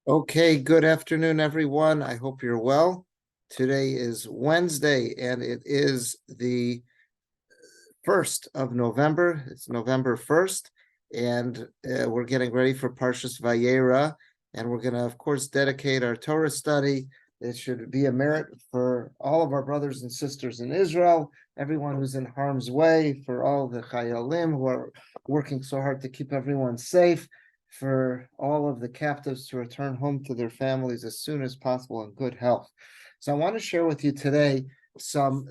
Okay, good afternoon, everyone. I hope you're well. Today is Wednesday, and it is the 1st of November. It's November 1st, and we're getting ready for Parshas Vayeira, and we're going to, of course, dedicate our Torah study. It should be a merit for all of our brothers and sisters in Israel, everyone who's in harm's way, for all the Chayalim who are working so hard to keep everyone safe, for all of the captives to return home to their families as soon as possible in good health. So I want to share with you today some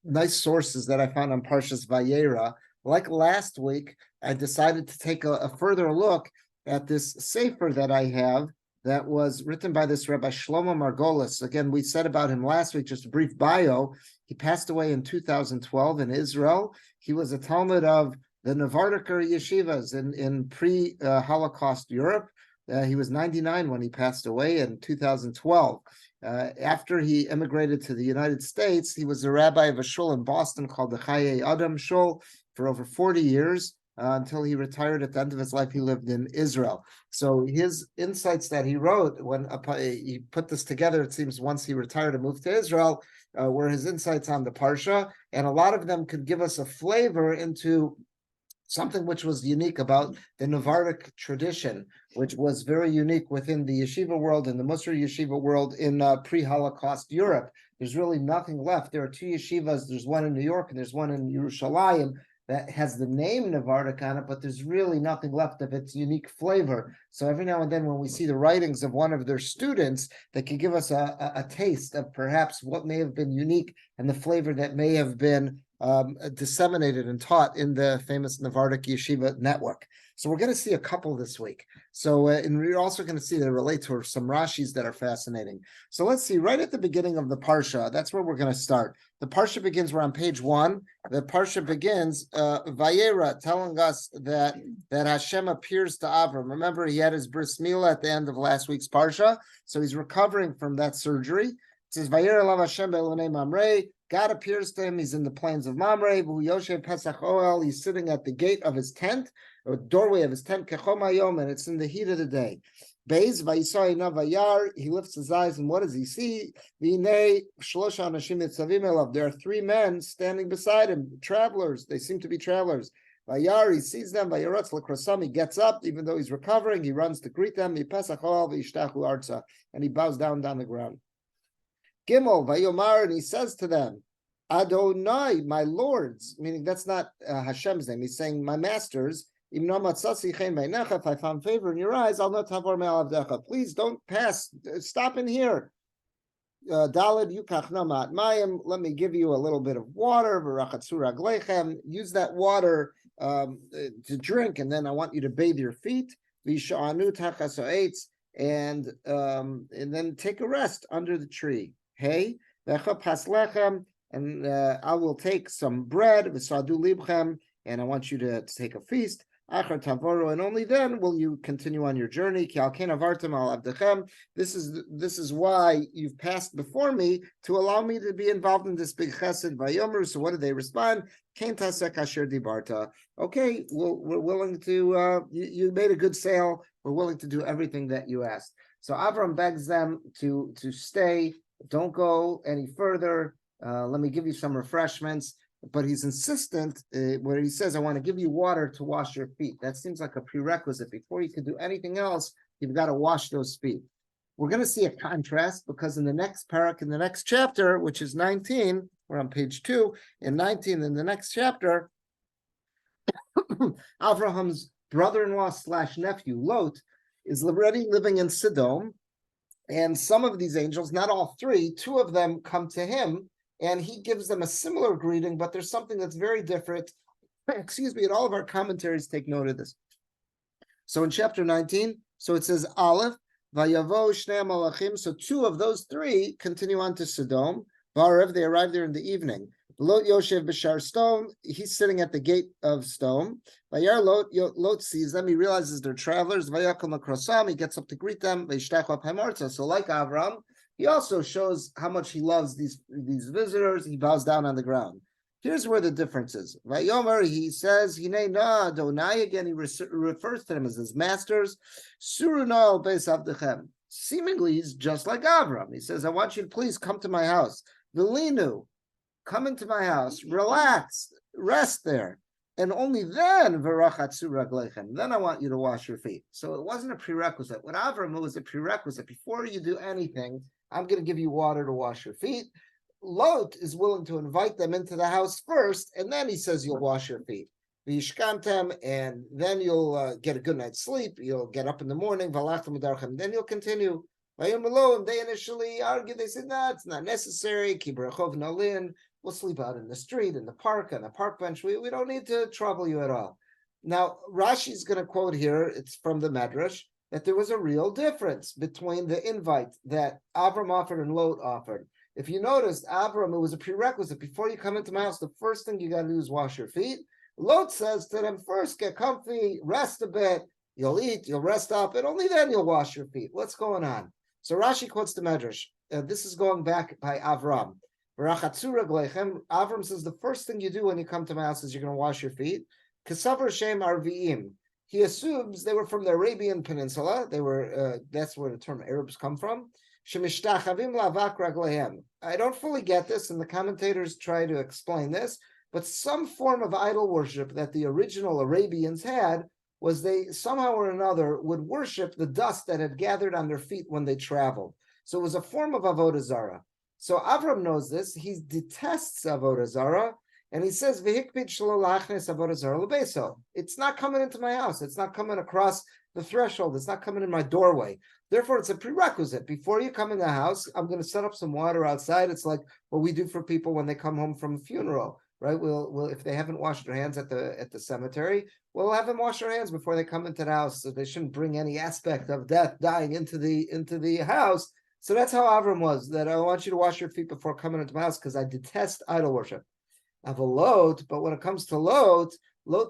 nice sources that I found on Parshas Vayeira. Like last week, I decided to take a further look at this sefer that I have that was written by this Rabbi Shlomo Margolis. Again, we said about him last week, just a brief bio. He passed away in 2012 in Israel. He was a Talmud of the Novardiker yeshivas in pre-Holocaust Europe. He was 99 when he passed away in 2012. After he immigrated to the United States, he was the rabbi of a shul in Boston called the Chaye Adam Shul for over 40 years until he retired. At the end of his life, he lived in Israel. So his insights that he wrote when he put this together, it seems once he retired and moved to Israel, were his insights on the Parsha, and a lot of them could give us a flavor into something which was unique about the Novardic tradition, which was very unique within the yeshiva world and the Musar yeshiva world in pre-Holocaust Europe. There's really nothing left. There are two yeshivas. There's one in New York and there's one in Yerushalayim that has the name Novardic on it, but there's really nothing left of its unique flavor. So every now and then when we see the writings of one of their students, that can give us a taste of perhaps what may have been unique and the flavor that may have been disseminated and taught in the famous Novardic Yeshiva network. So we're going to see a couple this week. So and we're also going to see that relate to some Rashis that are fascinating. So let's see, right at the beginning of the Parsha, that's where we're going to start. The Parsha begins, we're on page 1. The Parsha begins, Vayeira, telling us that Hashem appears to Avram. Remember, he had his bris milah at the end of last week's Parsha, so he's recovering from that surgery. It says, Vayeira lav Hashem be'elonei Mamre. God appears to him. He's in the plains of Mamre. Yoshev Pesach Oel. He's sitting at the gate of his tent, or doorway of his tent, Kechom Hayom, and it's in the heat of the day. Beis Vayisai Navayar. He lifts his eyes, and what does he see? V'inei Shlosha Anashim Nitzavim Elav. There are 3 men standing beside him, travelers. They seem to be travelers. Vayar, he sees them. Vayarotz L'krosam. He gets up, even though he's recovering. He runs to greet them. Pesach Oel v'yishtachu arza, and he bows down the ground. Gimel Vayomar, and he says to them, Adonai, my lords, meaning that's not Hashem's name. He's saying, my masters, if I found favor in your eyes, I'll not tavar me'alavdecha. Please don't pass. Stop in here. Daled yukach namat mayim. Let me give you a little bit of water. V'rachatzur raglechem. Use that water to drink, and then I want you to bathe your feet. V'sha'anu tachas ha'etz, and then take a rest under the tree. Hey, vecha pas lechem. And I will take some bread, v'sadu libchem, and I want you to take a feast. Achar tavoru, and only then will you continue on your journey. Ki al ken avartem al avdechem. This is why you've passed before me, to allow me to be involved in this big chesed. Vayomru. So what do they respond? Ken tasek asher dibarta. Okay, we're willing to. You made a good sale. We're willing to do everything that you asked. So Avram begs them to stay. Don't go any further. Let me give you some refreshments, but he's insistent where he says, I want to give you water to wash your feet. That seems like a prerequisite. Before you can do anything else, you've got to wash those feet. We're going to see a contrast because in the next parak, in the next chapter, which is 19, we're on page 2, in 19, in the next chapter, Avraham's brother-in-law / nephew, Lot, is already living in Sodom, and some of these angels, not all 3, 2 of them come to him, and he gives them a similar greeting, but there's something that's very different. Excuse me, and all of our commentaries take note of this. So in chapter 19, so it says, Aleph, Vayavo Shnei Malachim, so 2 of those 3 continue on to Sodom. Varev, they arrive there in the evening. Lot Yoshev B'shar Stone, he's sitting at the gate of Stone. Vayar Lot sees them, he realizes they're travelers. Vayakom Akrosam, he gets up to greet them. Vayishtach Hamarta, so like Avram, he also shows how much he loves these visitors. He bows down on the ground. Here's where the difference is. Vayomer, he says, Hinei na Adonai, again, he refers to them as his masters. Surunal beis avdechem. Seemingly, he's just like Avram. He says, I want you to please come to my house. Velinu, come into my house, relax, rest there. And only then, Varachatsu raglechem, then I want you to wash your feet. So it wasn't a prerequisite. With Avram, it was a prerequisite. Before you do anything, I'm going to give you water to wash your feet. Lot is willing to invite them into the house first, and then he says you'll wash your feet. V'yishkantem, and then you'll get a good night's sleep. You'll get up in the morning. V'alachtem u'darchem. Then you'll continue. Vayom Elohim, they initially argued. They said, "No, it's not necessary. Kibrachov nalin. We'll sleep out in the street, in the park, on a park bench. We don't need to trouble you at all." Now Rashi's going to quote here. It's from the Medrash that there was a real difference between the invite that Avram offered and Lot offered. If you noticed, Avram, it was a prerequisite. Before you come into my house, the first thing you got to do is wash your feet. Lot says to them, first, get comfy, rest a bit, you'll eat, you'll rest up, and only then you'll wash your feet. What's going on? So Rashi quotes the Medrash. This is going back by Avram. Avram says the first thing you do when you come to my house is you're going to wash your feet. Kasavar Shem Arviim. He assumes they were from the Arabian Peninsula. They were. That's where the term Arabs come from. I don't fully get this, and the commentators try to explain this, but some form of idol worship that the original Arabians had was they somehow or another would worship the dust that had gathered on their feet when they traveled. So it was a form of avodah zarah. So Avram knows this. He detests avodah zarah, and he says, "V'hikpid shelo lachnes avodah zarah lebeso." It's not coming into my house. It's not coming across the threshold. It's not coming in my doorway. Therefore, it's a prerequisite. Before you come in the house, I'm going to set up some water outside. It's like what we do for people when they come home from a funeral, right? We'll if they haven't washed their hands at the cemetery, we'll have them wash their hands before they come into the house. So they shouldn't bring any aspect of death, dying into the house. So that's how Avram was. That I want you to wash your feet before coming into my house because I detest idol worship. I have a Lot, but when it comes to Lot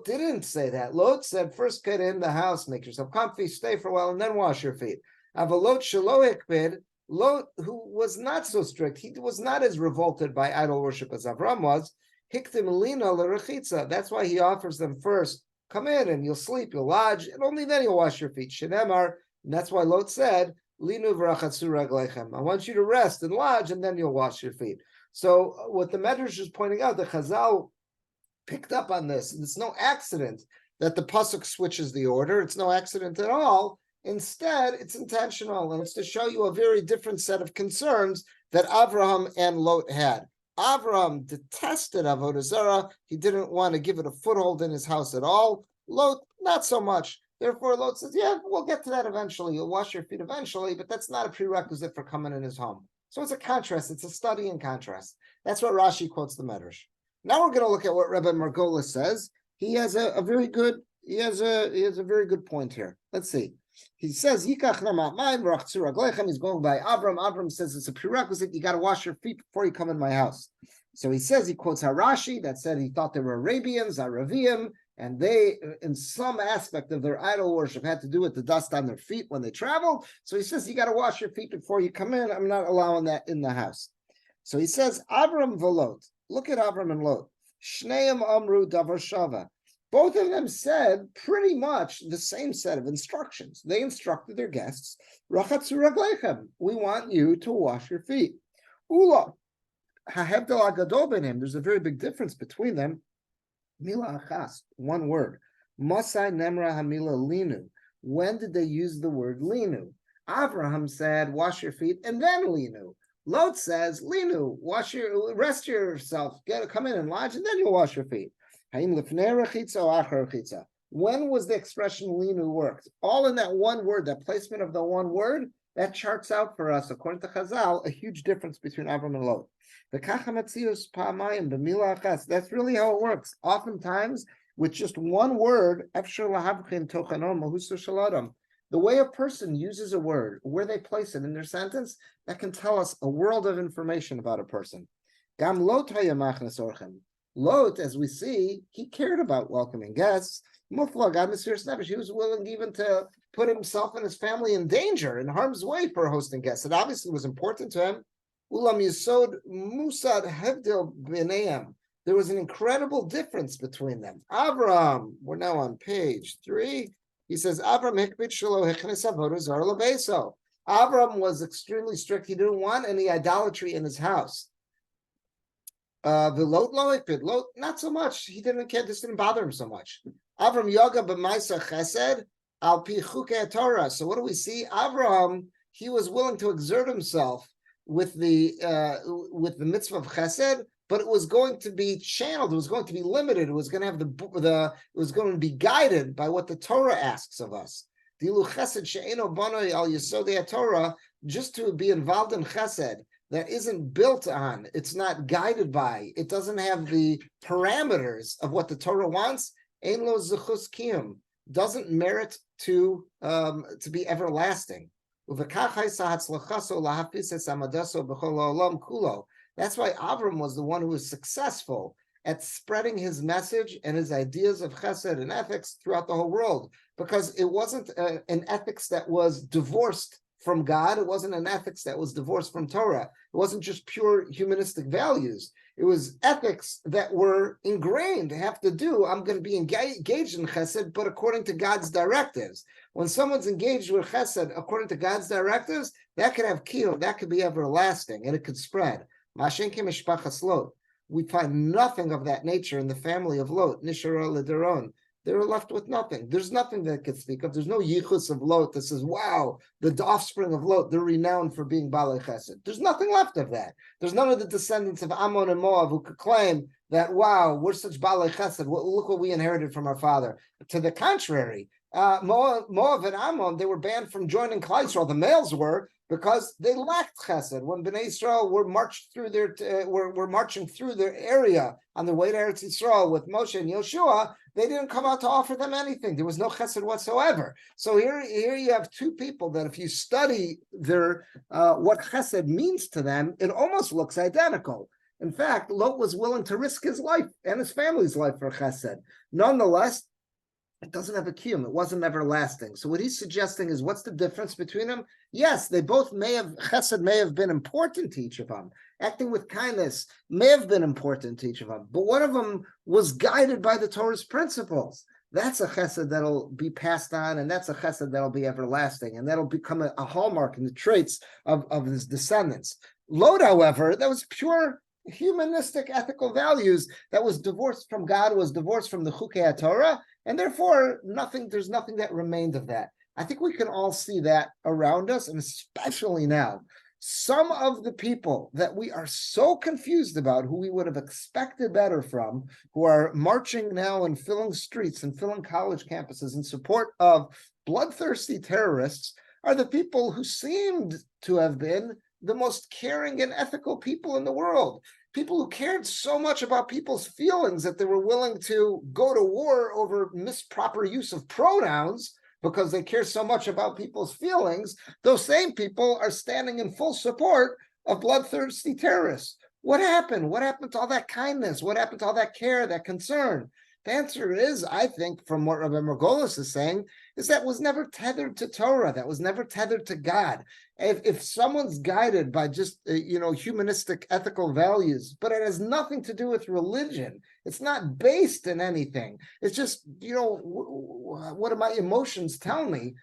didn't say that. Lot said, first get in the house, make yourself comfy, stay for a while, and then wash your feet. Avalot Shaloikbid, Lot, who was not so strict, he was not as revolted by idol worship as Avram was. Hiktim Lina L'Rechitza. That's why he offers them first, come in and you'll sleep, you'll lodge, and only then you'll wash your feet. Shenemar, and that's why Lot said, Linu V'rachatzu Raglechem. I want you to rest and lodge, and then you'll wash your feet. So what the Medrash is pointing out, the Chazal picked up on this. It's no accident that the pasuk switches the order. It's no accident at all. Instead, it's intentional, and it's to show you a very different set of concerns that Avraham and Lot had. Avraham detested avodah zarah. He didn't want to give it a foothold in his house at all. Lot, not so much. Therefore, Lot says, yeah, we'll get to that eventually. You'll wash your feet eventually, but that's not a prerequisite for coming in his home. So it's a contrast. It's a study in contrast. That's what Rashi quotes the Medrash. Now we're going to look at what Rabbi Margolis says. He has a very good point here. Let's see. He says, he's going by Avram. Avram says it's a prerequisite. You got to wash your feet before you come in my house. So he says, he quotes Harashi that said he thought they were Arabians, Aravim, and they, in some aspect of their idol worship, had to do with the dust on their feet when they traveled. So he says, you got to wash your feet before you come in. I'm not allowing that in the house. So he says, Avram v'Lot. Look at Avram and Lot. Shneim amru davar shava. Both of them said pretty much the same set of instructions. They instructed their guests, Rachatzu raglechem. We want you to wash your feet. Ula. Hahevdel agadol benim. There's a very big difference between them. Mila achas, one word. Masai nemra hamila linu. When did they use the word linu? Avraham said, wash your feet, and then linu. Lot says, linu, rest yourself, come in and lodge, and then you'll wash your feet. When was the expression linu worked? All in that one word, that placement of the one word, that charts out for us, according to Chazal, a huge difference between Avram and Lot. That's really how it works. Oftentimes, with just one word, the way a person uses a word, where they place it in their sentence, that can tell us a world of information about a person. Lot, as we see, he cared about welcoming guests. He was willing even to put himself and his family in danger, in harm's way, for hosting guests. It obviously was important to him. Ulam Yisod Musad Hevdil B'neim. there was an incredible difference between them. Avram, we're now on page 3. He says, Avram Avram was extremely strict. He didn't want any idolatry in his house. Lot, not so much. He didn't care. This didn't bother him so much. Avram yoga b'maisa chesed al pi chukei Torah. So what do we see? Avram, he was willing to exert himself with the mitzvah of chesed, but it was going to be channeled. It was going to be limited. It was going to have it was going to be guided by what the Torah asks of us. Dilu chesed she'eno banoi al yesodei Torah, just to be involved in chesed that isn't built on, it's not guided by, it doesn't have the parameters of what the Torah wants. Ein lo zechus kiyum, doesn't merit to be everlasting. That's why Avram was the one who was successful at spreading his message and his ideas of chesed and ethics throughout the whole world, because it wasn't an ethics that was divorced from God. It wasn't an ethics that was divorced from Torah. It wasn't just pure humanistic values. It was ethics that were ingrained, have to do, I'm going to be engaged in chesed, but according to God's directives. When someone's engaged with chesed according to God's directives, that could have kiyum, that could be everlasting, and it could spread. We find nothing of that nature in the family of Lot, Nishara Lederon. They were left with nothing. There's nothing that could speak of. There's no yichus of Lot that says, wow, the offspring of Lot, they're renowned for being Balei Chesed. There's nothing left of that. There's none of the descendants of Ammon and Moab who could claim that, wow, we're such Balei Chesed. Look what we inherited from our father. To the contrary, Moab and Ammon, they were banned from joining Klal Yisrael. The males were, because they lacked chesed. When Bnei Yisrael were marching through their area on their way to Eretz Yisrael with Moshe and Yoshua, they didn't come out to offer them anything. There was no chesed whatsoever. So here you have two people that, if you study their what chesed means to them, it almost looks identical. In fact, Lot was willing to risk his life and his family's life for chesed. Nonetheless, it doesn't have a kiyum. It wasn't everlasting. So what he's suggesting is, what's the difference between them? Yes, they both chesed may have been important to each of them. Acting with kindness may have been important to each of them. But one of them was guided by the Torah's principles. That's a chesed that'll be passed on, and that's a chesed that'll be everlasting, and that'll become a hallmark in the traits of his descendants. Lot, however, that was pure humanistic ethical values that was divorced from God, was divorced from the Chukei Torah, and therefore there's nothing that remained of that. I think we can all see that around us, and especially now. Some of the people that we are so confused about, who we would have expected better from, who are marching now and filling streets and filling college campuses in support of bloodthirsty terrorists, are the people who seemed to have been the most caring and ethical people in the world. People who cared so much about people's feelings that they were willing to go to war over misproper use of pronouns because they care so much about people's feelings. Those same people are standing in full support of bloodthirsty terrorists. What happened? What happened to all that kindness? What happened to all that care, that concern? The answer is, I think, from what Rabbi Margolis is saying, is that was never tethered to Torah. That was never tethered to God. If someone's guided by just humanistic ethical values, but it has nothing to do with religion, it's not based in anything. It's just what do my emotions tell me?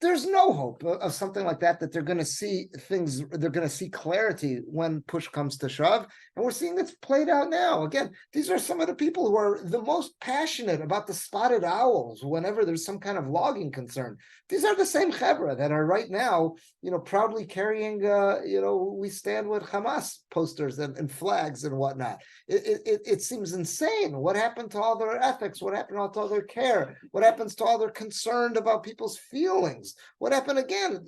There's no hope of something like that they're going to see things, they're going to see clarity when push comes to shove. And we're seeing this played out now. Again, these are some of the people who are the most passionate about the spotted owls whenever there's some kind of logging concern. These are the same chevra that are right now, proudly carrying, we stand with Hamas posters and flags and whatnot. It seems insane. What happened to all their ethics? What happened to all their care? What happens to all their concern about people's feelings? What happened again?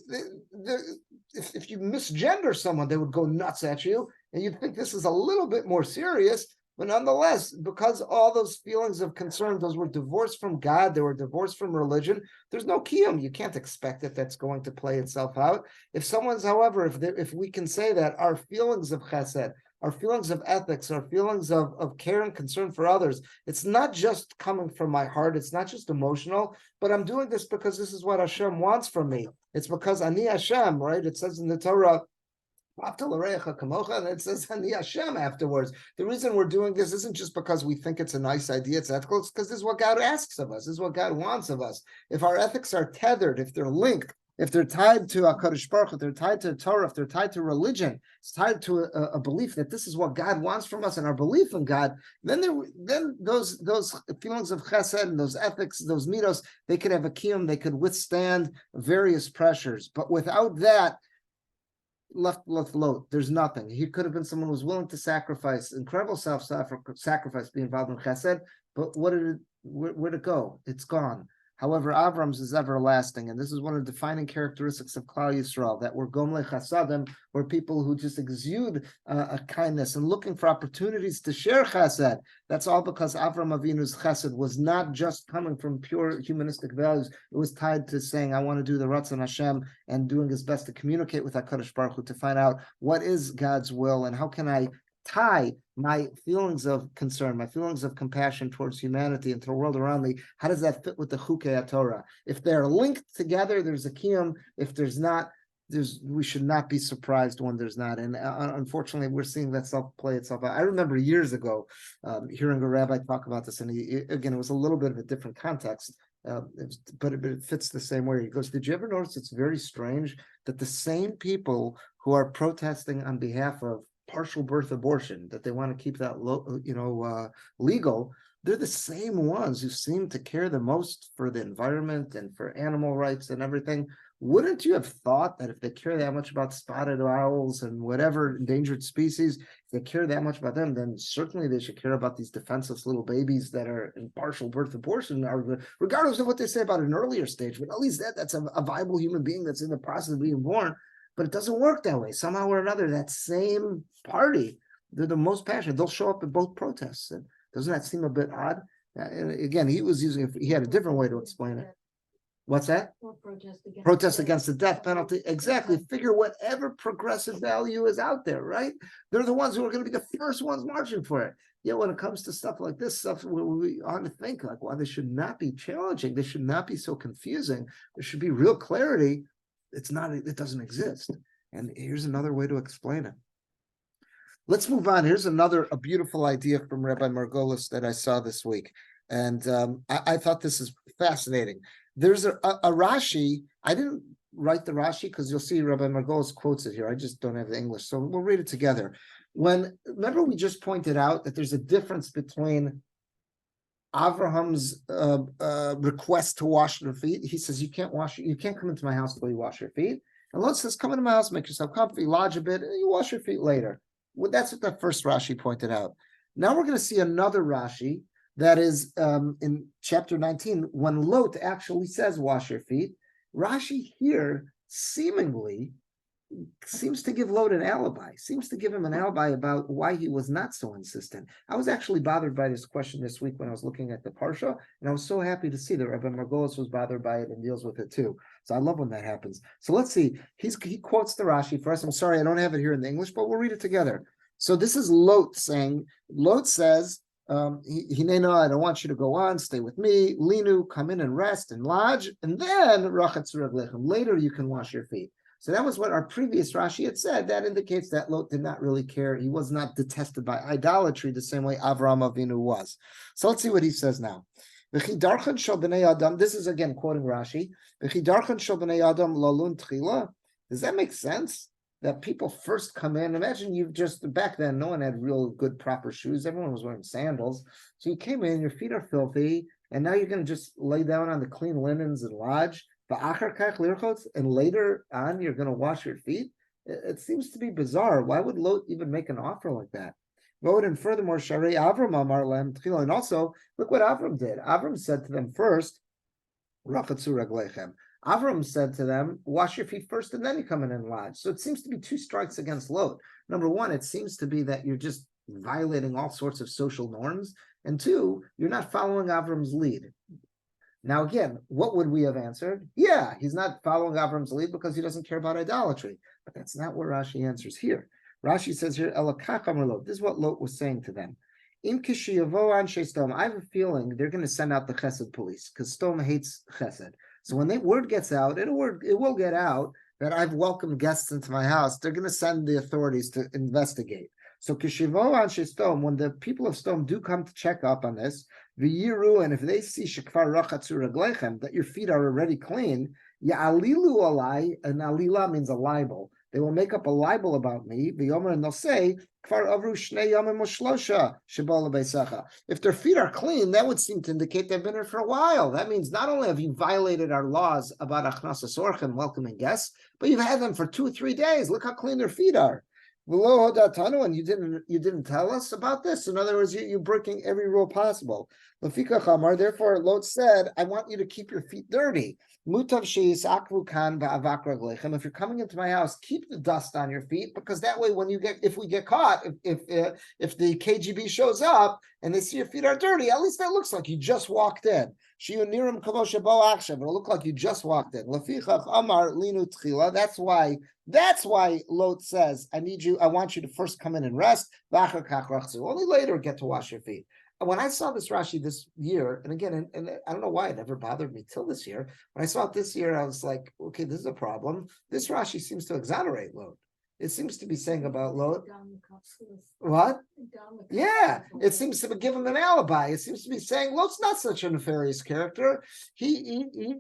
If you misgender someone, they would go nuts at you, and you'd think this is a little bit more serious. But nonetheless, because all those feelings of concern, those were divorced from God, they were divorced from religion, there's no kiyum. You can't expect that that's going to play itself out. If someone's, however, if we can say that our feelings of chesed, our feelings of ethics, our feelings of care and concern for others, it's not just coming from my heart, it's not just emotional, but I'm doing this because this is what Hashem wants from me. It's because Ani Hashem, right? It says in the Torah, and it says Ani Hashem afterwards. The reason we're doing this isn't just because we think it's a nice idea, it's ethical, it's because this is what God asks of us, this is what God wants of us. If our ethics are tethered, if they're linked, if they're tied to HaKadosh Baruch Hu, if they're tied to Torah, if they're tied to religion, it's tied to a belief that this is what God wants from us and our belief in God, then those feelings of chesed and those ethics, those midos, they could have a kiyum, they could withstand various pressures. But without that, left low, there's nothing. He could have been someone who was willing to sacrifice, incredible self-sacrifice, be involved in chesed, but where'd it go? It's gone. However, Avram's is everlasting, and this is one of the defining characteristics of Klal Yisrael, that we're gomle chasadim, we're people who just exude a kindness and looking for opportunities to share chesed. That's all because Avram Avinu's chesed was not just coming from pure humanistic values. It was tied to saying, I want to do the Ratzon Hashem, and doing his best to communicate with HaKadosh Baruch Hu to find out what is God's will and how can I tie my feelings of concern, my feelings of compassion towards humanity and to the world around me. How does that fit with the Chukei Torah? If they're linked together, there's a kiyum. If there's not, we should not be surprised when there's not. And unfortunately, we're seeing that play itself out. I remember years ago hearing a rabbi talk about this, and again, it was a little bit of a different context, but it fits the same way. He goes, did you ever notice it's very strange that the same people who are protesting on behalf of partial birth abortion, that they want to keep that legal, they're the same ones who seem to care the most for the environment and for animal rights and everything. Wouldn't you have thought that if they care that much about spotted owls and whatever endangered species, if they care that much about them, then certainly they should care about these defenseless little babies that are in partial birth abortion, regardless of what they say about an earlier stage. But at least that's a viable human being that's in the process of being born. But it doesn't work that way. Somehow or another, that same party, they're the most passionate. They'll show up at both protests. And doesn't that seem a bit odd? And again, he had a different way to explain it. What's that? Or protest against the death penalty. Exactly. Figure whatever progressive value is out there, right? They're the ones who are going to be the first ones marching for it. Yet when it comes to stuff like this, stuff we ought to think like, well, this should not be challenging. This should not be so confusing. There should be real clarity. It doesn't exist. And here's another way to explain it. Let's move on. Here's a beautiful idea from Rabbi Margolis that I saw this week. And I thought this is fascinating. There's a Rashi. I didn't write the Rashi because you'll see Rabbi Margolis quotes it here. I just don't have the English. So we'll read it together. Remember we just pointed out that there's a difference between Avraham's request to wash their feet. He says, you can't come into my house until you wash your feet. And Lot says, come into my house, make yourself comfy, lodge a bit, and you wash your feet later. Well, that's what the first Rashi pointed out. Now we're going to see another Rashi that is in chapter 19, when Lot actually says, wash your feet. Rashi here seemingly seems to give Lot an alibi, seems to give him an alibi about why he was not so insistent. I was actually bothered by this question this week when I was looking at the Parsha, and I was so happy to see that Rabbi Margolis was bothered by it and deals with it too. So I love when that happens. So let's see. He quotes the Rashi for us. I'm sorry, I don't have it here in the English, but we'll read it together. So this is Lot saying, Lot says, Hineno, I don't want you to go on, stay with me. Linu, come in and rest and lodge, and then Rachatz Reglechem. Later you can wash your feet. So that was what our previous Rashi had said. That indicates that Lot did not really care. He was not detested by idolatry the same way Avraham Avinu was. So let's see what he says now. This is again quoting Rashi. Does that make sense? That people first come in. Imagine back then, no one had real good proper shoes. Everyone was wearing sandals. So you came in, your feet are filthy, and now you're going to just lay down on the clean linens and lodge. And later on, you're going to wash your feet. It seems to be bizarre. Why would Lot even make an offer like that? And furthermore, Sharei Avram Amar Lem Tchila. And also, look what Avram did. Avram said to them first, Rachatzu Reglechem. Avram said to them, wash your feet first, and then you come in and lodge. So it seems to be two strikes against Lot. Number one, it seems to be that you're just violating all sorts of social norms. And two, you're not following Avram's lead. Now, again, what would we have answered? Yeah, he's not following Avram's lead because he doesn't care about idolatry. But that's not what Rashi answers here. Rashi says here, this is what Lot was saying to them. I have a feeling they're going to send out the chesed police because Stom hates chesed. So when the word gets out, it will get out that I've welcomed guests into my house, they're going to send the authorities to investigate. So Kishivo Anshe Stom, when the people of Stom do come to check up on this, V'yiru, and if they see Shekvar Rachatzu Raglechem, that your feet are already clean, Ya'alilu alai, an alila means a libel. They will make up a libel about me, V'yomer, and they'll say, Kfar Avru Shnei Yomim Ushlosha Shebala Beisacha. If their feet are clean, that would seem to indicate they've been here for a while. That means not only have you violated our laws about Achnasas Orchim, welcoming guests, but you've had them for 2 or 3 days. Look how clean their feet are. And you didn't tell us about this. In other words, you're breaking every rule possible. Therefore, Lot said, I want you to keep your feet dirty. If you're coming into my house, keep the dust on your feet, because that way, if we get caught, if the KGB shows up and they see your feet are dirty, at least that looks like you just walked in. It'll look like you just walked in. That's why Lot says, I want you to first come in and rest. Only later get to wash your feet. When I saw this Rashi this year, and again, and I don't know why it never bothered me till this year. When I saw it this year, I was like, okay, this is a problem. This Rashi seems to exonerate Lot. It seems to be saying about Lot. What? Yeah, it seems to give him an alibi. It seems to be saying Lot's not such a nefarious character. He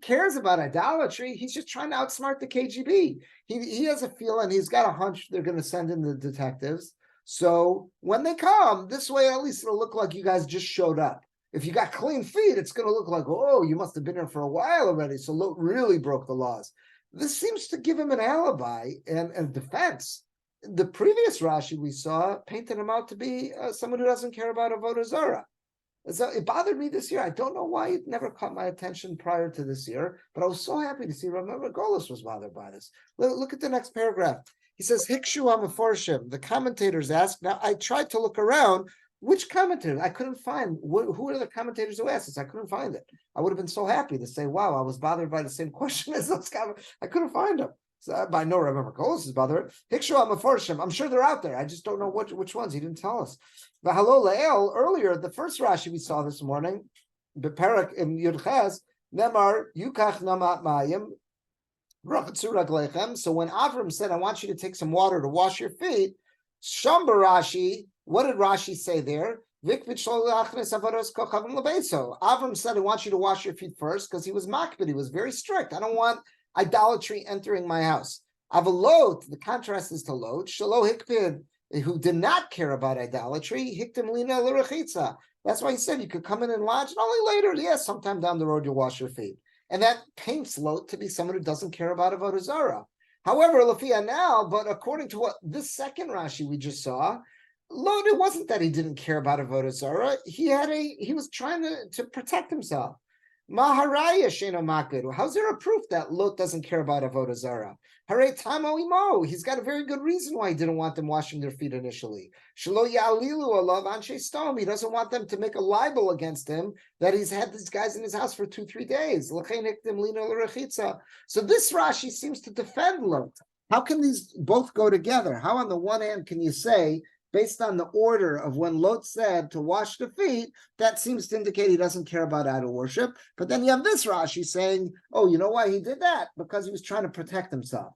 cares about idolatry. He's just trying to outsmart the KGB. He has a feeling, he's got a hunch they're going to send in the detectives. So when they come, this way at least it'll look like you guys just showed up. If you got clean feet, it's going to look like, oh, you must have been here for a while already. So Lot really broke the laws. This seems to give him an alibi and defense. The previous Rashi we saw painted him out to be someone who doesn't care about Avodah Zarah. So it bothered me this year. I don't know why it never caught my attention prior to this year, but I was so happy to see Rabbi Golos was bothered by this. Look at the next paragraph. He says, Hikshu Amaforshim. The commentators asked. Now, I tried to look around. Which commentators? I couldn't find. Who are the commentators who asked this? I couldn't find it. I would have been so happy to say, wow, I was bothered by the same question as those commentators. I couldn't find them. So I know Rabbi Golos is bothered. Hikshu Amaforshim. I'm sure they're out there. I just don't know which ones. He didn't tell us. V'halo Le'el, earlier, the first Rashi we saw this morning, Beperak in Yudches, Nemar, Yukach Namat Mayim, so when Avram said, I want you to take some water to wash your feet, Shamba Rashi, what did Rashi say there? Avram said, I want you to wash your feet first because he was makbid, he was very strict. I don't want idolatry entering my house. Avalot, the contrast is to Lot, Shalo Hikpid, who did not care about idolatry, Hiktim Lina L'Rechitza. That's why he said you could come in and lodge, and only later, yes, sometime down the road you'll wash your feet. And that paints Lot to be someone who doesn't care about Avodah Zarah. However, Lafia now, but according to what this second Rashi we just saw, Lot, it wasn't that he didn't care about Avodah Zarah. He was trying to protect himself. Maharaya Sheno Makir. How's there a proof that Lot doesn't care about Avodah Zarah? Hare Tamo Imo. He's got a very good reason why he didn't want them washing their feet initially. Shelo Ya'alilu Alav Anshe Stom. He doesn't want them to make a libel against him that he's had these guys in his house for 2-3 days. So this Rashi seems to defend Lot. How can these both go together? How on the one hand can you say, based on the order of when Lot said to wash the feet, that seems to indicate he doesn't care about idol worship. But then you have this Rashi saying, oh, you know why he did that? Because he was trying to protect himself.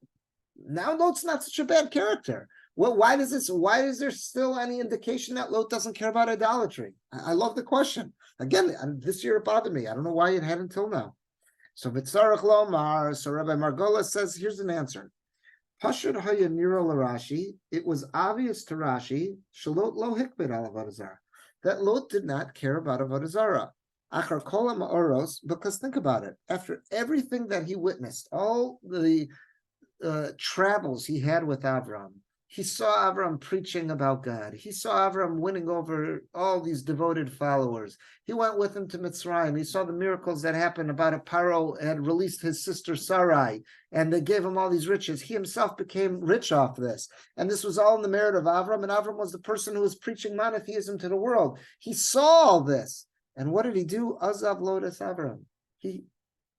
Now Lot's not such a bad character. Well, why is there still any indication that Lot doesn't care about idolatry? I love the question. Again, this year it bothered me. I don't know why it had until now. So Vitzarach Lomar, so Rabbi Margolis says, here's an answer. Pashut haya nira l'Rashi, it was obvious to Rashi, shalot lo hikbid al avodah zarah, that Lot did not care about avodah zarah. Achar kol ha'ma'oros, because think about it, after everything that he witnessed, all the travels he had with Avram, he saw Avram preaching about God. He saw Avram winning over all these devoted followers. He went with him to Mitzrayim. He saw the miracles that happened about a Paro had released his sister Sarai, and they gave him all these riches. He himself became rich off this. And this was all in the merit of Avram, and Avram was the person who was preaching monotheism to the world. He saw all this. And what did he do? Azav Lodas Avram. He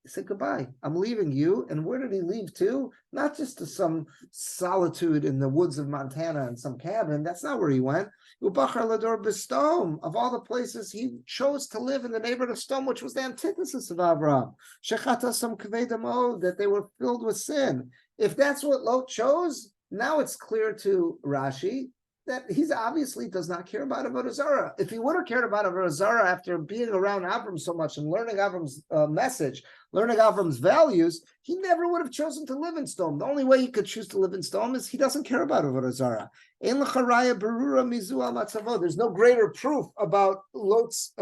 He said, goodbye, I'm leaving you. And where did he leave to? Not just to some solitude in the woods of Montana in some cabin. That's not where he went. Ubachar Lador Bistom. Of all the places, he chose to live in the neighborhood of Stom, which was the antithesis of Abraham. Shechatasam Kvedamo, that they were filled with sin. If that's what Lot chose, now it's clear to Rashi that he obviously does not care about Avodah Zarah. If he would have cared about Avodah Zarah after being around Avram so much and learning Avram's message, learning Avram's values, he never would have chosen to live in Sodom. The only way he could choose to live in Sodom is he doesn't care about Avodah Zarah. There's no greater proof about Lot's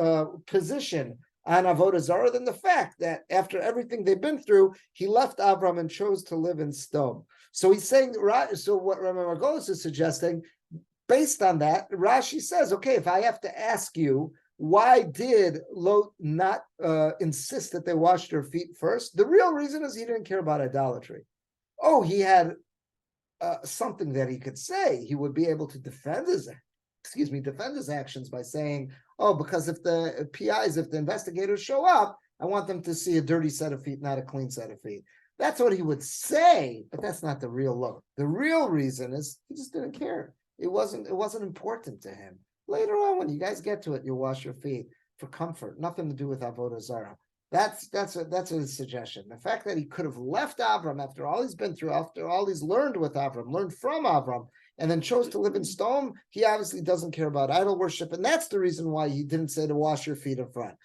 position on Avodah Zarah than the fact that after everything they've been through, he left Avram and chose to live in Sodom. So he's saying, so what Rabbi Margolis is suggesting, based on that, Rashi says, okay, if I have to ask you, why did Lot not insist that they wash their feet first? The real reason is he didn't care about idolatry. Oh, he had something that he could say. He would be able to defend his actions by saying, oh, because if the PIs, if the investigators show up, I want them to see a dirty set of feet, not a clean set of feet. That's what he would say, but that's not the real Lot. The real reason is he just didn't care. It wasn't important to him. Later on, when you guys get to it, you'll wash your feet for comfort. Nothing to do with Avodah Zarah. That's a suggestion. The fact that he could have left Avram after all he's been through, after all he's learned with Avram, learned from Avram, and then chose to live in Sodom, he obviously doesn't care about idol worship, and that's the reason why he didn't say to wash your feet in front.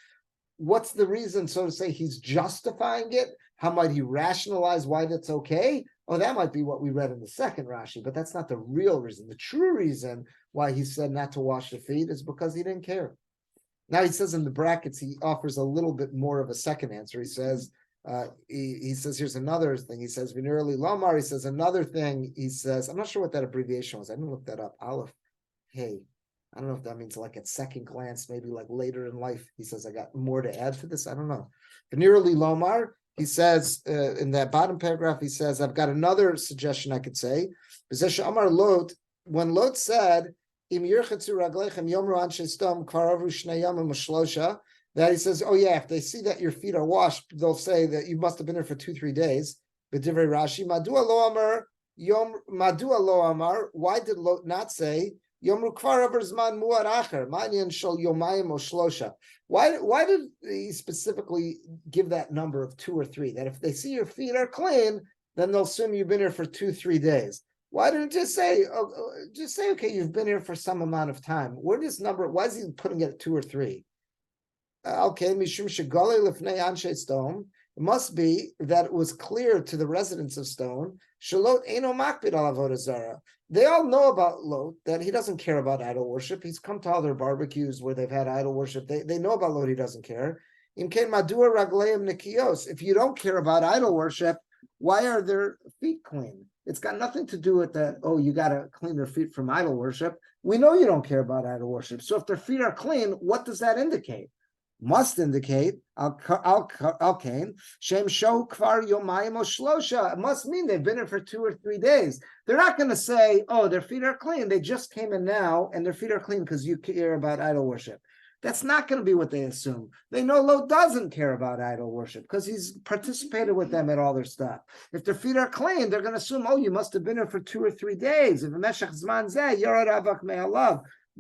What's the reason, so to say, he's justifying it? How might he rationalize why that's okay? Oh, that might be what we read in the second Rashi, but that's not the real reason. The true reason why he said not to wash the feet is because he didn't care. Now he says in the brackets, he offers a little bit more of a second answer. He says, he says, here's another thing. He says, Vinerli Lomar, he says another thing. He says, I'm not sure what that abbreviation was. I didn't look that up. Aleph, hey. I don't know if that means like at second glance, maybe like later in life. He says, I got more to add to this. I don't know. Vinerli Lomar, he says in that bottom paragraph, he says, I've got another suggestion I could say. When Lot said, that he says, oh yeah, if they see that your feet are washed, they'll say that you must have been here for 2-3 days. But Divrei Rashi, why did Lot not say, why did he specifically give that number of 2 or 3? That if they see your feet are clean, then they'll assume you've been here for 2-3 days. Why didn't just say, okay, you've been here for some amount of time? Where does number? Why is he putting it at 2 or 3? Okay, mishum shegale lifnei anshe Sodom. It must be that it was clear to the residents of Stone, Shalot eino makpid al avodah zarah. They all know about Lot, that he doesn't care about idol worship. He's come to all their barbecues where they've had idol worship. They know about Lot, he doesn't care. Imken madua ragleim nikios. If you don't care about idol worship, why are their feet clean? It's got nothing to do with that, oh, you got to clean their feet from idol worship. We know you don't care about idol worship. So if their feet are clean, what does that indicate? Must indicate al-kain shem show kvar yomayim o shlosha. It must mean they've been here for 2 or 3 days. They're not going to say, oh, their feet are clean. They just came in now and their feet are clean because you care about idol worship. That's not going to be what they assume. They know Lot doesn't care about idol worship because he's participated with them at all their stuff. If their feet are clean, they're going to assume, oh, you must have been here for 2 or 3 daby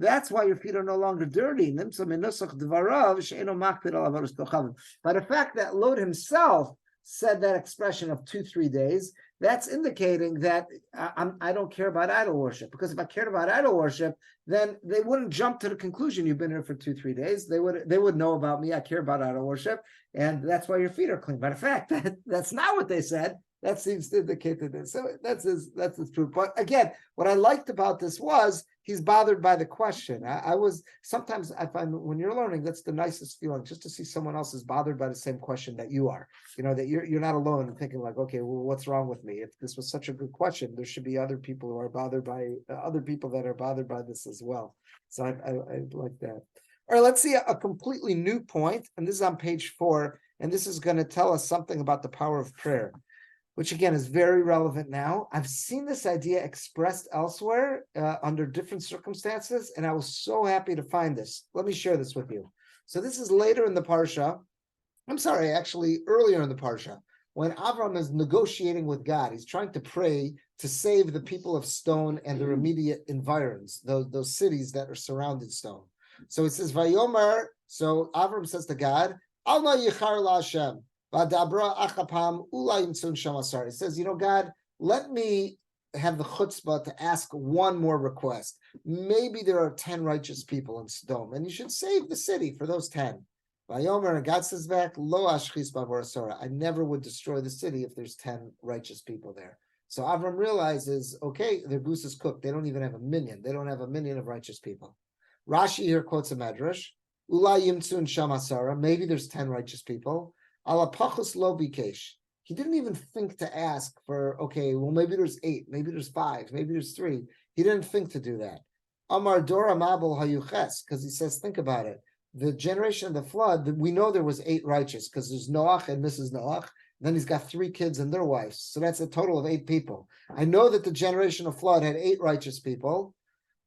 that's why your feet are no longer dirty. By the fact that Lot himself said that expression of 2-3 days, that's indicating that I don't care about idol worship. Because if I cared about idol worship, then they wouldn't jump to the conclusion you've been here for 2-3 days. They would know about me. I care about idol worship, and that's why your feet are clean. By the fact that that's not what they said, that seems to indicate that. So that's his proof. But again, what I liked about this was he's bothered by the question. Sometimes I find when you're learning, that's the nicest feeling, just to see someone else is bothered by the same question that you are. You know, that you're not alone and thinking like, okay, well, what's wrong with me? If this was such a good question, there should be other people who are bothered by other people that are bothered by this as well. So I like that. All right, let's see a completely new point, and this is on page 4, and this is going to tell us something about the power of prayer, which again is very relevant now. I've seen this idea expressed elsewhere under different circumstances, and I was so happy to find this. Let me share this with you. So this is later in the Parsha, I'm sorry, actually earlier in the Parsha, when Avram is negotiating with God, he's trying to pray to save the people of stone and their immediate environs, those cities that are surrounded stone. So it says, Vayomer, so Avram says to God, Alma yichar la Hashem, v'adabra achapam ula yimtzun shamasar. It says, God, let me have the chutzpah to ask one more request. Maybe there are 10 righteous people in Sodom, and you should save the city for those 10. Vayomer, and God says back, Lo ashchis b'vorasora. I never would destroy the city if there's 10 righteous people there. So Avram realizes, okay, their goose is cooked. They don't even have a minion. They don't have a minion of righteous people. Rashi here quotes a medrash. Ula yimtzun shamasara. Maybe there's 10 righteous people. Ala pachus lo bikesh. He didn't even think to ask for, okay, well, maybe there's 8, maybe there's 5, maybe there's 3. He didn't think to do that. Amar Dora Mabel Hayuches, because he says, think about it. The generation of the flood, we know there was 8 righteous, because there's Noach and Mrs. Noach. Then he's got 3 kids and their wives. So that's a total of 8 people. I know that the generation of flood had 8 righteous people.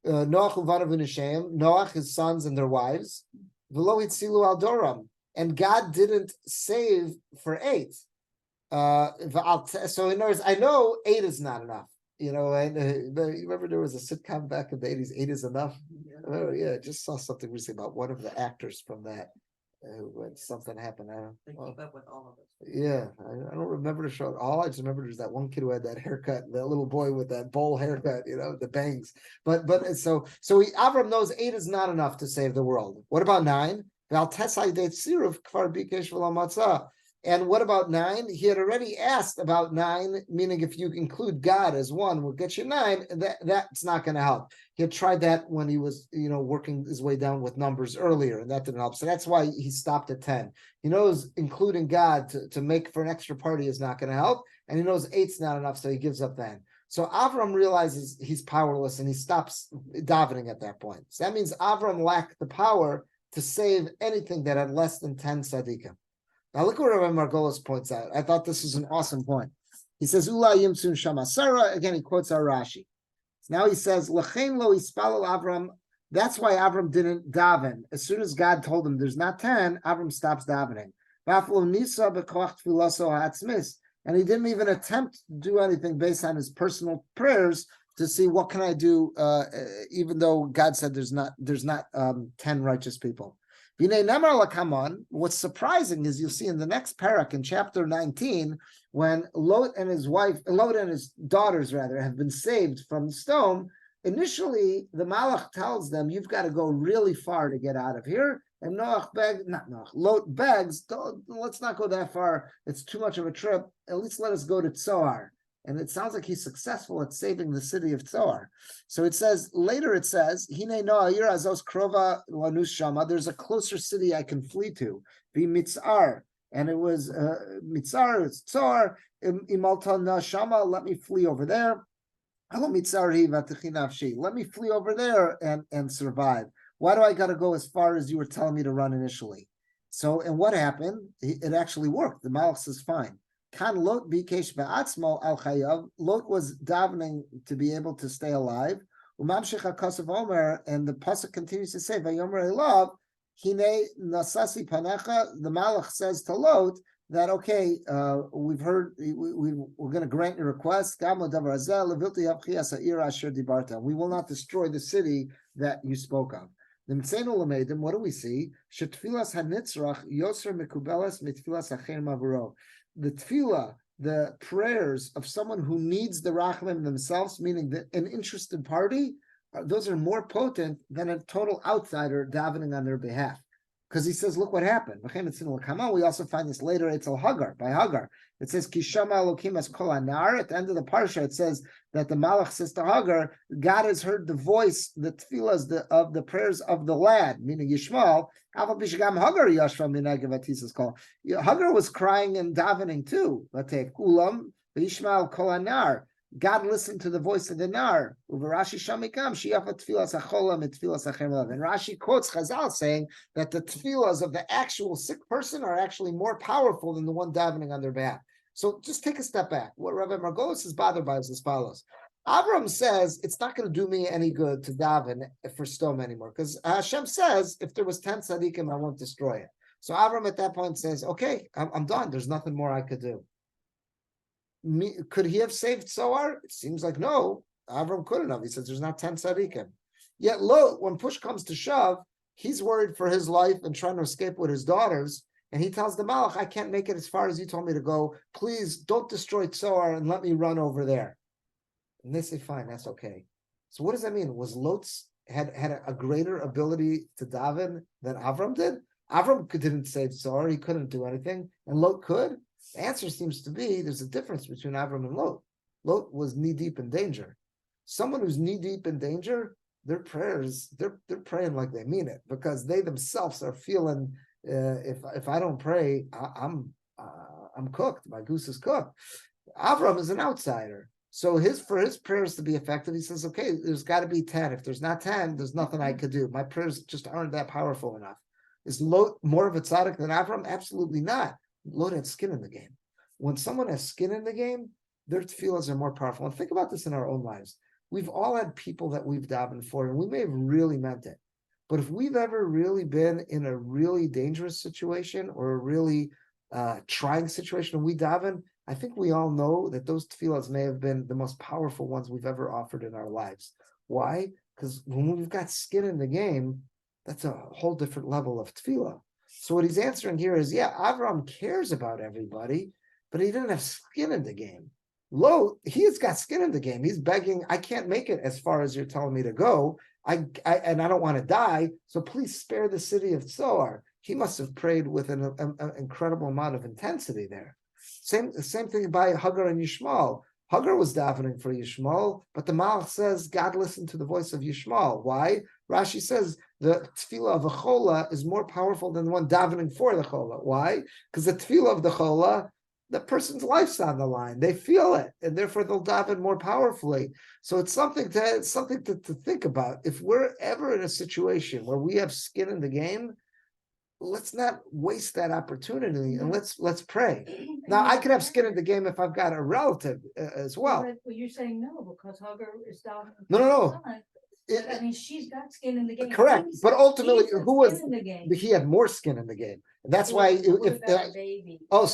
Noach Uvanav Nishem, Noach, his sons and their wives. V'lo hitzilu al doram. And God didn't save for 8. So in other words, I know 8 is not enough. And remember there was a sitcom back in the 80s, 8 is enough. Oh yeah, I just saw something recently about one of the actors from that. When something happened, They keep up with all of us. Yeah, I don't remember the show at all. I just remember there's that one kid who had that haircut, that little boy with that bowl haircut, the bangs. But Avram knows 8 is not enough to save the world. What about 9? And what about 9? He had already asked about 9, meaning if you include God as one, we'll get you 9. That's not going to help. He had tried that when he was, working his way down with numbers earlier, and that didn't help. So that's why he stopped at 10. He knows including God to make for an extra party is not going to help, and he knows 8's not enough, so he gives up then. So Avram realizes he's powerless, and he stops davening at that point. So that means Avram lacked the power to save anything that had less than 10 tzaddikim. Now look what Rabbi Margolis points out. I thought this was an awesome point. He says, Ula yimtzun shamasara. Again, he quotes our Rashi. Now he says, L'chein lo ispalel Avram. That's why Avram didn't daven. As soon as God told him there's not 10, Avram stops davening. And he didn't even attempt to do anything based on his personal prayers to see what can I do, even though God said there's not 10 righteous people. What's surprising is you'll see in the next parak in chapter 19, when Lot and his daughters have been saved from the stone. Initially, the Malach tells them, you've got to go really far to get out of here. And Lot begs, let's not go that far. It's too much of a trip. At least let us go to Tzoar. And it sounds like he's successful at saving the city of Tzoar. So later it says, Hine Noah Azos Krova Lanus Shama, there's a closer city I can flee to, be Mitzar. And it was Mitzar, it's Tzoar, Imalta Na Shama, let me flee over there. Let me flee over there and survive. Why do I got to go as far as you were telling me to run initially? So, and what happened? It actually worked. The Malach says, fine. Kan Lot bikesh be'atzmo al chayav. Lot was davening to be able to stay alive. Umamshich hakasav omer, and the pasuk continues to say, "Vayomer elav hine nasasi panecha." The Malach says to Lot that we've heard, we're going to grant your request. We will not destroy the city that you spoke of. What do we see? The tefillah, the prayers of someone who needs the rachamim themselves, meaning an interested party, those are more potent than a total outsider davening on their behalf. Because he says, look what happened. We also find this later, it's by Hagar. It says, Kishama Elokim as kol anar. At the end of the parsha, it says that the Malach says to Hagar, God has heard the voice, the tefillahs of the prayers of the lad, meaning Yishmael. Hagar was crying and davening too. Yishmael kol anar. God listened to the voice of the Nar. And Rashi quotes Chazal saying that the tefillahs of the actual sick person are actually more powerful than the one davening on their behalf. So just take a step back. What Rabbi Margolis is bothered by is as follows. Avram says, it's not going to do me any good to daven for Sodom anymore, because Hashem says, if there was 10 tzaddikim, I won't destroy it. So Avram at that point says, okay, I'm done. There's nothing more I could do. Could he have saved Zohar? It seems like no. Avram couldn't have. He says there's not 10 tzaddikim. Yet Lot, when push comes to shove, he's worried for his life and trying to escape with his daughters. And he tells the Malach, I can't make it as far as you told me to go. Please don't destroy Zohar and let me run over there. And they say, fine, that's okay. So what does that mean? Was Lot's had a greater ability to daven than Avram did? Avram didn't save Zohar. He couldn't do anything. And Lot could? The answer seems to be there's a difference between Avram and Lot. Lot was knee-deep in danger. Someone who's knee-deep in danger, their prayers, they're praying like they mean it, because they themselves are feeling, if I don't pray, I'm cooked. My goose is cooked. Avram is an outsider. So for his prayers to be effective, he says, okay, there's got to be 10. If there's not 10, there's nothing I could do. My prayers just aren't that powerful enough. Is Lot more of a tzaddik than Avram? Absolutely not. Lot had skin in the game. When someone has skin in the game, their tefillahs are more powerful. And think about this in our own lives. We've all had people that we've davened for, and we may have really meant it. But if we've ever really been in a really dangerous situation or a really trying situation and we daven, I think we all know that those tefillahs may have been the most powerful ones we've ever offered in our lives. Why? Because when we've got skin in the game, that's a whole different level of tefillah. So what he's answering here is, yeah, Avram cares about everybody, but he didn't have skin in the game. Lot, he has got skin in the game. He's begging, I can't make it as far as you're telling me to go. And I don't want to die, so please spare the city of Zohar. He must have prayed with an incredible amount of intensity there. Same thing by Hagar and Yishmael. Hagar was davening for Yishmael, but the Malach says God listened to the voice of Yishmael. Why? Rashi says the tefillah of a chola is more powerful than the one davening for the chola. Why? Because the tefillah of the chola, the person's life's on the line. They feel it, and therefore they'll daven more powerfully. So it's something to think about. If we're ever in a situation where we have skin in the game, let's not waste that opportunity, and let's pray. Now, I could have skin in the game if I've got a relative as well. Well, you're saying no, because Hagar is down. No. I mean, she's got skin in the game. Correct, but ultimately, who was in the game? he had more skin in the game, and that's why Baby, no,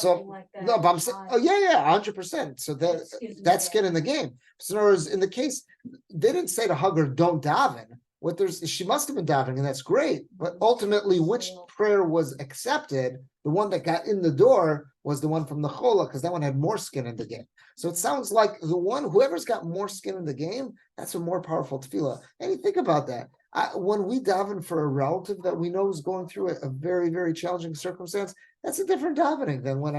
but I'm saying, 100%. So that's skin in the game. So in other words, in the case, they didn't say to Hagar, "Don't daven." She must have been davening, and that's great. But ultimately, which prayer was accepted? The one that got in the door was the one from the chola, because that one had more skin in the game. So it sounds like whoever's got more skin in the game, that's a more powerful tefillah. And you think about that. When we daven for a relative that we know is going through a very, very challenging circumstance, that's a different davening than when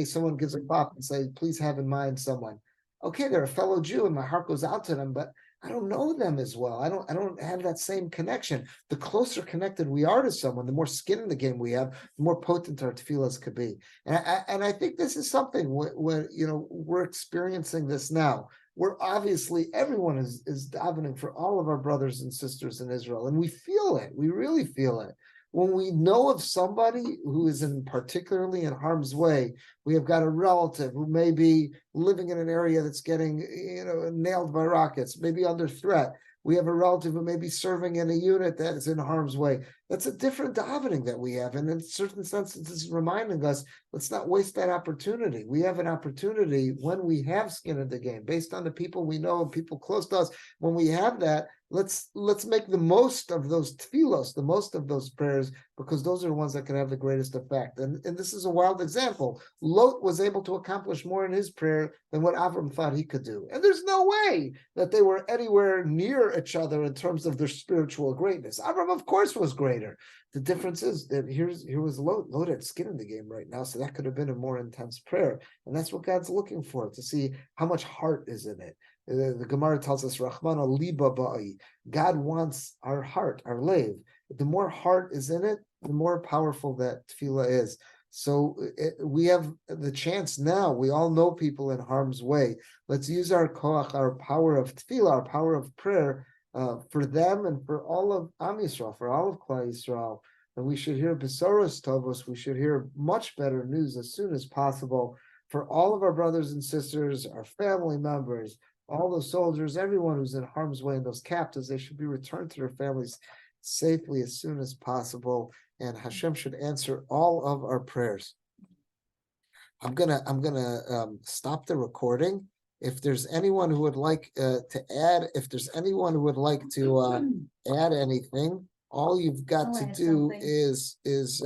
someone gives a pop and say, please have in mind someone. Okay, they're a fellow Jew and my heart goes out to them, but I don't know them as well. I don't have that same connection. The closer connected we are to someone, the more skin in the game we have, the more potent our tefillahs could be. And I think this is something where we're experiencing this now. Where obviously everyone is davening for all of our brothers and sisters in Israel, and we feel it. We really feel it. When we know of somebody who is particularly in harm's way, we have got a relative who may be living in an area that's getting nailed by rockets, maybe under threat. We have a relative who may be serving in a unit that is in harm's way. That's a different davening that we have. And in certain senses, it's reminding us, let's not waste that opportunity. We have an opportunity when we have skin in the game, based on the people we know and people close to us. When we have that, let's make the most of those tefillos, the most of those prayers, because those are the ones that can have the greatest effect. And this is a wild example. Lot was able to accomplish more in his prayer than what Avram thought he could do. And there's no way that they were anywhere near each other in terms of their spiritual greatness. Avram, of course, was greater. The difference is that here was Lot. Lot had skin in the game right now, so that could have been a more intense prayer. And that's what God's looking for, to see how much heart is in it. The Gemara tells us, Rahmana liba ba'i. God wants our heart, our leiv. The more heart is in it, the more powerful that tefillah is. So we have the chance now. We all know people in harm's way. Let's use our koach, our power of tefillah, our power of prayer, for them and for all of Am Yisrael, for all of Klal Yisrael. And we should hear besoros tovos. We should hear much better news as soon as possible for all of our brothers and sisters, our family members, all the soldiers, everyone who's in harm's way, and those captives. They should be returned to their families safely as soon as possible. and Hashem should answer all of our prayers. I'm gonna stop the recording. If there's anyone who would like to add, if there's anyone who would like to add anything, all you've got I'll to add do something. is